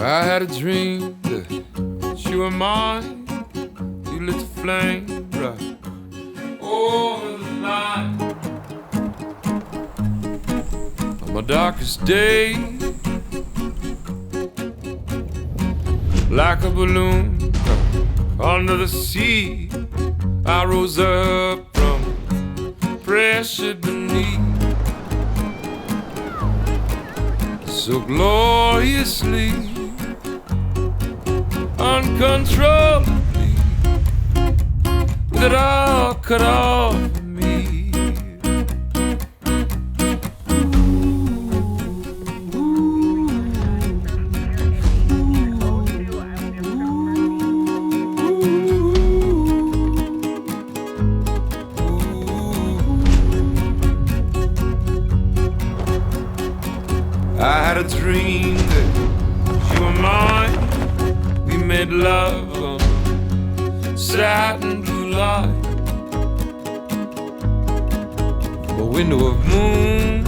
I had a dream that you were mine. You lit the flame right over the line. On my darkest day, like a balloon under the sea, I rose up from pressure beneath. So gloriously, uncontrollably, with it all cut off of me. I had a dream that you were mine. We made love on satin blue light, a window of moon.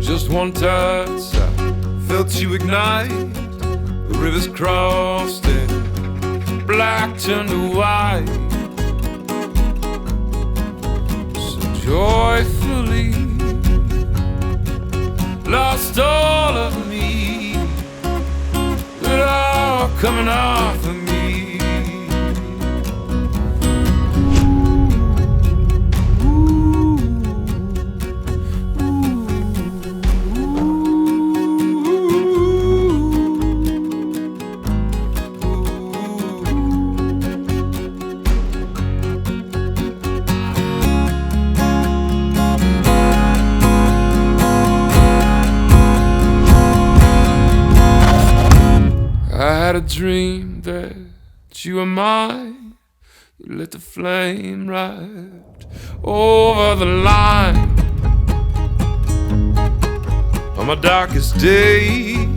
Just one touch, I felt you ignite. The rivers crossed and black turned to white. So joyfully lost all of me, it all coming off of me. I had a dream that you were mine. You lit the flame right over the line. On my darkest day,